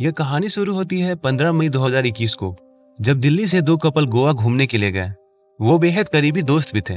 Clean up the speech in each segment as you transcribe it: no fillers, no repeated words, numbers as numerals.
यह कहानी शुरू होती है 15 मई 2021 को, जब दिल्ली से दो कपल गोवा घूमने के लिए गए। वो बेहद करीबी दोस्त भी थे।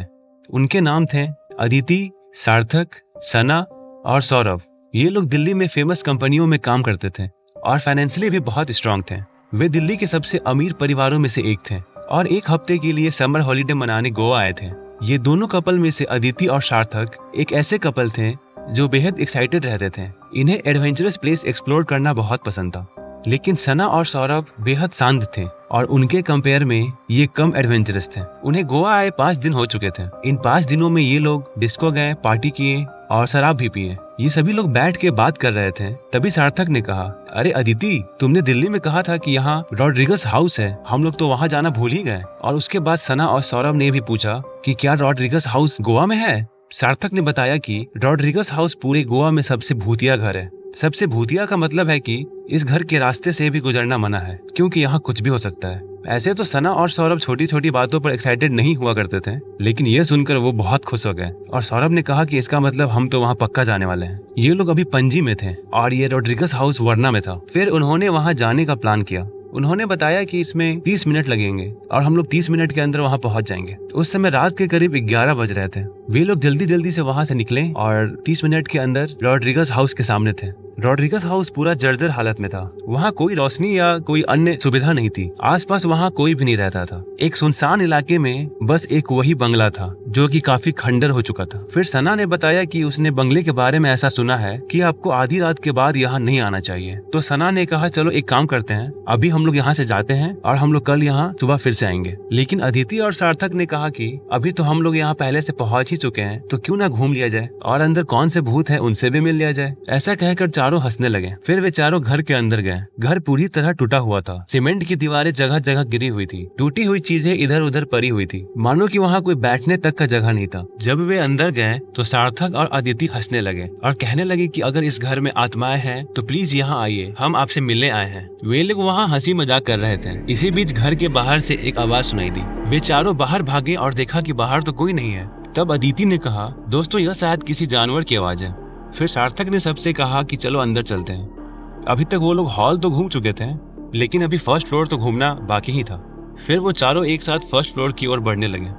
उनके नाम थे अदिति, सार्थक, सना और सौरभ। ये लोग दिल्ली में फेमस कंपनियों में काम करते थे और फाइनेंशियली भी बहुत स्ट्रांग थे। वे दिल्ली के सबसे अमीर परिवारों में से एक थे और एक हफ्ते के लिए समर हॉलिडे मनाने गोवा आए थे। ये दोनों कपल में से अदिति और सार्थक एक ऐसे कपल थे जो बेहद एक्साइटेड रहते थे। इन्हें एडवेंचरस प्लेस एक्सप्लोर करना बहुत पसंद था। लेकिन सना और सौरभ बेहद शांत थे और उनके कंपेयर में ये कम एडवेंचरस थे। उन्हें गोवा आए 5 दिन हो चुके थे। इन 5 दिनों में ये लोग डिस्को गए, पार्टी किए और शराब भी पिए। ये सभी लोग बैठ के बात कर रहे थे। तभी सार्थक ने कहा, अरे अदिति, तुमने दिल्ली में कहा था कि यहाँ रॉड्रिगस हाउस है, हम लोग तो वहाँ जाना भूल ही गए। और उसके बाद सना और सौरभ ने भी पूछा कि क्या रॉड्रिगस हाउस गोवा में है। सार्थक ने बताया कि रॉड्रिगस हाउस पूरे गोवा में सबसे भूतिया घर है। सबसे भूतिया का मतलब है कि इस घर के रास्ते से भी गुजरना मना है, क्योंकि यहाँ कुछ भी हो सकता है। ऐसे तो सना और सौरभ छोटी छोटी बातों पर एक्साइटेड नहीं हुआ करते थे, लेकिन ये सुनकर वो बहुत खुश हो गए। और सौरभ ने कहा कि इसका मतलब हम तो वहाँ पक्का जाने वाले हैं। ये लोग अभी पणजी में थे और ये रॉड्रिगस हाउस वर्ना में था। फिर उन्होंने वहाँ जाने का प्लान किया। उन्होंने बताया कि इसमें 30 मिनट लगेंगे और हम लोग 30 मिनट के अंदर वहाँ पहुँच जाएंगे। उस समय रात के करीब 11 बज रहे थे। वे लोग जल्दी जल्दी से वहाँ से निकले और 30 मिनट के अंदर रॉड्रिगस हाउस के सामने थे। रॉड्रिगस हाउस पूरा जर्जर हालत में था। वहाँ कोई रोशनी या कोई अन्य सुविधा नहीं थी। आसपास वहाँ कोई भी नहीं रहता था। एक सुनसान इलाके में बस एक वही बंगला था जो कि काफी खंडर हो चुका था। फिर सना ने बताया कि उसने बंगले के बारे में ऐसा सुना है कि आपको आधी रात के बाद यहाँ नहीं आना चाहिए। तो सना ने कहा, चलो एक काम करते हैं, अभी हम लोग यहाँ से जाते हैं और हम लोग कल यहाँ सुबह फिर से आएंगे। लेकिन अदिति और सार्थक ने कहा कि अभी तो हम लोग यहाँ पहले से पहुँच ही चुके हैं, तो क्यों ना घूम लिया जाए और अंदर कौन से भूत है उनसे भी मिल लिया जाए। ऐसा कहकर चारों हंसने लगे। फिर वे चारों घर के अंदर गए। घर पूरी तरह टूटा हुआ था। सीमेंट की दीवारें जगह जगह गिरी हुई थी। टूटी हुई चीजें इधर उधर पड़ी हुई थी, मानो कि वहाँ कोई बैठने तक का जगह नहीं था। जब वे अंदर गए तो सार्थक और अदिति हंसने लगे और कहने लगे कि अगर इस घर में आत्माएं हैं तो प्लीज यहाँ आइए, हम आपसे मिलने आए हैं। वे लोग वहाँ हंसी मजाक कर रहे थे। इसी बीच घर के बाहर से एक आवाज सुनाई दी। वे चारों बाहर भागे और देखा कि बाहर तो कोई नहीं है। तब अदिति ने कहा, दोस्तों यह शायद किसी जानवर की आवाज है। फिर सार्थक ने सबसे कहा कि चलो अंदर चलते हैं। अभी तक वो लोग हॉल तो घूम चुके थे, लेकिन अभी फर्स्ट फ्लोर तो घूमना बाकी ही था। फिर वो चारों एक साथ फर्स्ट फ्लोर की ओर बढ़ने लगे।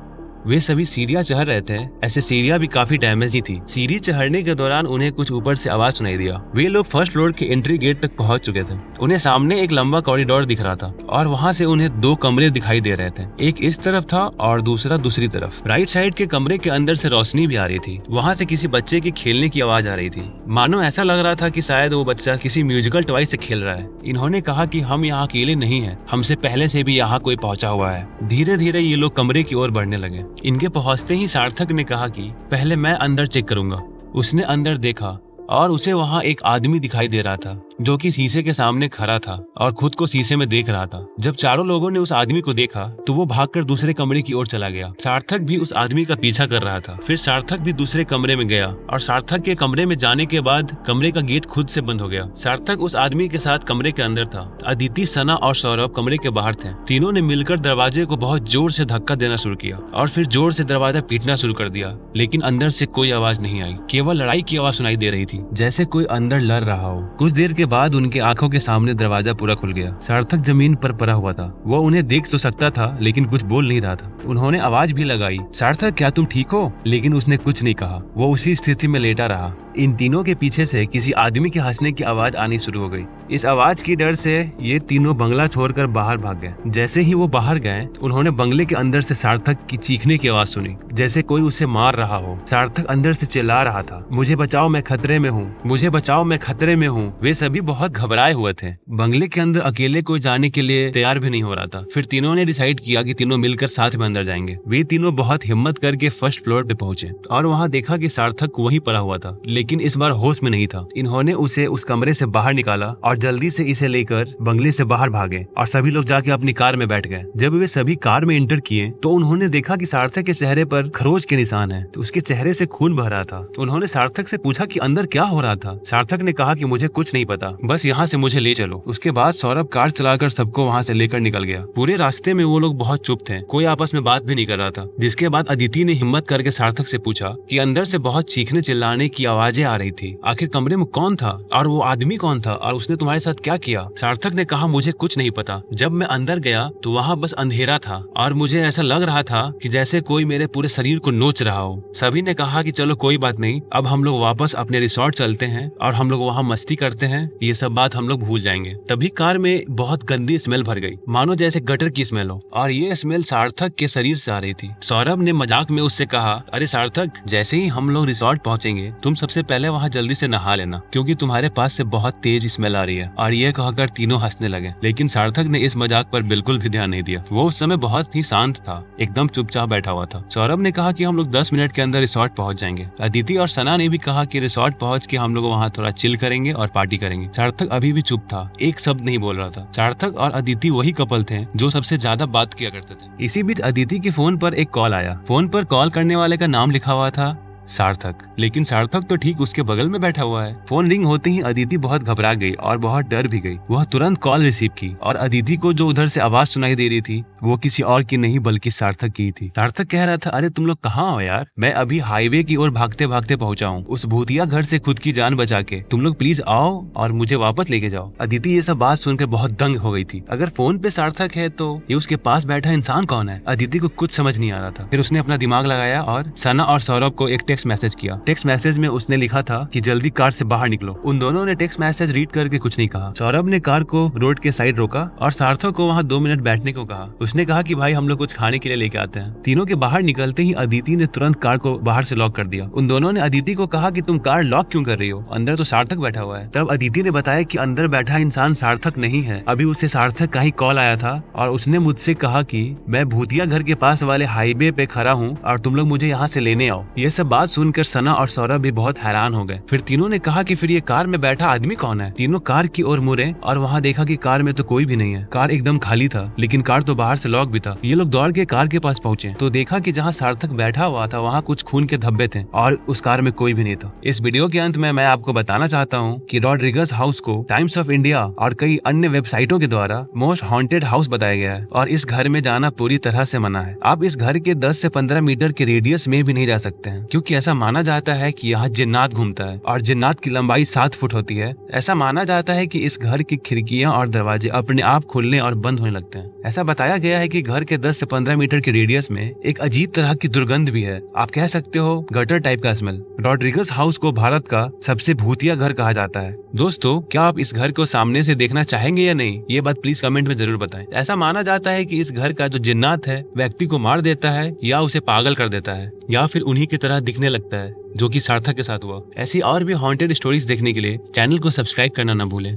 वे सभी सीढ़ियां चढ़ रहे थे। ऐसे सीढ़ियां भी काफी डैमेज ही थी। सीढ़ी चढ़ने के दौरान उन्हें कुछ ऊपर से आवाज सुनाई दिया। वे लोग फर्स्ट फ्लोर के एंट्री गेट तक पहुंच चुके थे। उन्हें सामने एक लंबा कॉरिडोर दिख रहा था और वहां से उन्हें 2 कमरे दिखाई दे रहे थे। एक इस तरफ था और दूसरा दूसरी तरफ। राइट साइड के कमरे के अंदर से रोशनी भी आ रही थी। वहां से किसी बच्चे के खेलने की आवाज आ रही थी। मानो ऐसा लग रहा था कि शायद वो बच्चा किसी म्यूजिकल टॉय से खेल रहा है। इन्होंने कहा कि हम यहाँ अकेले नहीं है, हमसे पहले से भी यहाँ कोई पहुंचा हुआ है। धीरे धीरे ये लोग कमरे की ओर बढ़ने लगे। इनके पहुंचते ही सार्थक ने कहा कि पहले मैं अंदर चेक करूंगा। उसने अंदर देखा और उसे वहाँ एक आदमी दिखाई दे रहा था जो कि शीशे के सामने खड़ा था और खुद को शीशे में देख रहा था। जब चारों लोगों ने उस आदमी को देखा तो वो भागकर दूसरे कमरे की ओर चला गया। सार्थक भी उस आदमी का पीछा कर रहा था। फिर सार्थक भी दूसरे कमरे में गया और सार्थक के कमरे में जाने के बाद कमरे का गेट खुद से बंद हो गया। सार्थक उस आदमी के साथ कमरे के अंदर था। अदिति, सना और सौरभ कमरे के बाहर थे। तीनों ने मिलकर दरवाजे को बहुत जोर से धक्का देना शुरू किया और फिर जोर से दरवाजा पीटना शुरू कर दिया। लेकिन अंदर से कोई आवाज नहीं आई, केवल लड़ाई की आवाज सुनाई दे रही थी, जैसे कोई अंदर लड़ रहा हो। कुछ देर के बाद उनके आंखों के सामने दरवाजा पूरा खुल गया। सार्थक जमीन पर पड़ा हुआ था। वो उन्हें देख तो सकता था लेकिन कुछ बोल नहीं रहा था। उन्होंने आवाज भी लगाई, सार्थक क्या तुम ठीक हो? लेकिन उसने कुछ नहीं कहा। वो उसी स्थिति में लेटा रहा। इन तीनों के पीछे से किसी आदमी के हंसने की आवाज आनी शुरू हो गई। इस आवाज की डर से ये तीनों बंगला छोड़कर बाहर भाग गए। जैसे ही वो बाहर गए उन्होंने बंगले के अंदर से सार्थक की चीखने की आवाज सुनी, जैसे कोई उसे मार रहा हो। सार्थक अंदर से चिल्ला रहा था, मुझे बचाओ, मैं खतरे में हूँ, मुझे बचाओ, मैं खतरे में हूँ। वे सभी बहुत घबराए हुए थे। बंगले के अंदर अकेले कोई जाने के लिए तैयार भी नहीं हो रहा था। फिर तीनों ने डिसाइड किया कि तीनों मिलकर साथ में अंदर जाएंगे। वे तीनों बहुत हिम्मत करके फर्स्ट फ्लोर पे पहुंचे और वहां देखा कि सार्थक वहीं पड़ा हुआ था, लेकिन इस बार होश में नहीं था। इन्होंने उसे उस कमरे से बाहर निकाला और जल्दी से इसे लेकर बंगले से बाहर भागे और सभी लोग जाके अपनी कार में बैठ गए। जब वे सभी कार में एंटर किए तो उन्होंने देखा कि सार्थक के चेहरे पर खरोच के निशान है। तो उसके चेहरे से खून बह रहा था। उन्होंने सार्थक से पूछा कि अंदर क्या हो रहा था। सार्थक ने कहा कि मुझे कुछ नहीं पता, पता, बस यहाँ से मुझे ले चलो। उसके बाद सौरभ कार चलाकर सबको वहाँ से लेकर निकल गया। पूरे रास्ते में वो लोग बहुत चुप थे, कोई आपस में बात भी नहीं कर रहा था। जिसके बाद अदिति ने हिम्मत करके सार्थक से पूछा कि अंदर से बहुत चीखने चिल्लाने की आवाजें आ रही थी, आखिर कमरे में कौन था और वो आदमी कौन था और उसने तुम्हारे साथ क्या किया? सार्थक ने कहा, मुझे कुछ नहीं पता। जब मैं अंदर गया तो वहाँ बस अंधेरा था और मुझे ऐसा लग रहा था कि जैसे कोई मेरे पूरे शरीर को नोच रहा हो। सभी ने कहा कि चलो कोई बात नहीं, अब हम लोग वापस अपने रिसोर्ट चलते हैं और हम लोग वहाँ मस्ती करते हैं, ये सब बात हम लोग भूल जाएंगे। तभी कार में बहुत गंदी स्मेल भर गई, मानो जैसे गटर की स्मेल हो, और ये स्मेल सार्थक के शरीर से आ रही थी। सौरभ ने मजाक में उससे कहा, अरे सार्थक, जैसे ही हम लोग रिसोर्ट पहुंचेंगे तुम सबसे पहले वहाँ जल्दी से नहा लेना, क्योंकि तुम्हारे पास से बहुत तेज स्मेल आ रही है। और ये कहकर तीनों हंसने लगे, लेकिन सार्थक ने इस मजाक पर बिल्कुल भी ध्यान नहीं दिया। वो उस समय बहुत ही शांत था, एकदम चुपचाप बैठा हुआ था। सौरभ ने कहा कि हम लोग 10 मिनट के अंदर रिसोर्ट पहुंच जाएंगे। अदिति और सना ने भी कहा कि रिसोर्ट पहुंच के हम लोग वहाँ थोड़ा चिल करेंगे और पार्टी करेंगे। सार्थक अभी भी चुप था, एक शब्द नहीं बोल रहा था। सार्थक और अदिति वही कपल थे जो सबसे ज्यादा बात किया करते थे। इसी बीच अदिति के फोन पर एक कॉल आया। फोन पर कॉल करने वाले का नाम लिखा हुआ था सार्थक, लेकिन सार्थक तो ठीक उसके बगल में बैठा हुआ है। फोन रिंग होते ही अदिति बहुत घबरा गई और बहुत डर भी गई। वह तुरंत कॉल रिसीव की और अदिति को जो उधर से आवाज सुनाई दे रही थी वो किसी और की नहीं बल्कि सार्थक की थी। सार्थक कह रहा था, अरे तुम लोग कहाँ हो यार? मैं अभी हाईवे की ओर भागते भागते पहुंचा हूँ, उस भूतिया घर से खुद की जान बचा के। तुम लोग प्लीज आओ और मुझे वापस लेके जाओ। अदिति ये सब बात सुनकर बहुत दंग हो गई थी। अगर फोन पे सार्थक है तो ये उसके पास बैठा इंसान कौन है? अदिति को कुछ समझ नहीं आ रहा था। फिर उसने अपना दिमाग लगाया और सना और सौरभ को एक टेक्स्ट मैसेज किया। टेक्स्ट मैसेज में उसने लिखा था कि जल्दी कार से बाहर निकलो। उन दोनों ने टेक्स्ट मैसेज रीड करके कुछ नहीं कहा। सौरभ ने कार को रोड के साइड रोका और सार्थक को वहाँ 2 मिनट बैठने को कहा। उसने कहा कि भाई हम लोग कुछ खाने के लिए लेके आते हैं। तीनों के बाहर निकलते ही अदिति ने तुरंत कार को बाहर से लॉक कर दिया। उन दोनों ने अदिति को कहा कि तुम कार लॉक क्यों कर रही हो, अंदर तो सार्थक बैठा हुआ है। तब अदिति ने बताया कि अंदर बैठा इंसान सार्थक नहीं है, अभी उसे सार्थक का ही कॉल आया था और उसने मुझसे कहा कि मैं भूतिया घर के पास वाले हाईवे पे खड़ा हूँ और तुम लोग मुझे यहाँ से लेने आओ। ये सब बात सुनकर सना और सौरभ भी बहुत हैरान हो गए। फिर तीनों ने कहा कि फिर ये कार में बैठा आदमी कौन है? तीनों कार की ओर मुड़े और वहाँ देखा कि कार में तो कोई भी नहीं है। कार एकदम खाली था, लेकिन कार तो बाहर से लॉक भी था। ये लोग दौड़ के कार के पास पहुंचे तो देखा कि जहाँ सार्थक बैठा हुआ था वहाँ कुछ खून के धब्बे थे और उस कार में कोई भी नहीं था। इस वीडियो के अंत में मैं आपको बताना चाहता हूँ कि रॉड्रिगस हाउस को टाइम्स ऑफ इंडिया और कई अन्य वेबसाइटों के द्वारा मोस्ट हॉन्टेड हाउस बताया गया है और इस घर में जाना पूरी तरह से मना है। आप इस घर के 10 से 15 मीटर के रेडियस में भी नहीं जा सकते हैं, क्योंकि ऐसा माना जाता है कि यहाँ जिन्नात घूमता है और जिन्नात की लंबाई 7 फुट होती है। ऐसा माना जाता है कि इस घर की खिड़कियां और दरवाजे अपने आप खुलने और बंद होने लगते हैं। ऐसा बताया गया है कि घर के 10 से 15 मीटर के रेडियस में एक अजीब तरह की दुर्गंध भी है, आप कह सकते हो गटर टाइप का स्मेल। रॉड्रिगस हाउस को भारत का सबसे भूतिया घर कहा जाता है। दोस्तों, क्या आप इस घर को सामने से देखना चाहेंगे या नहीं, ये बात प्लीज कमेंट में जरूर बताएं। ऐसा माना जाता है कि इस घर का जो जिन्नात है व्यक्ति को मार देता है या उसे पागल कर देता है या फिर उन्हीं की तरह दिखने लगता है, जो कि सार्थक के साथ हुआ। ऐसी और भी हॉन्टेड स्टोरीज देखने के लिए चैनल को सब्सक्राइब करना ना भूलें।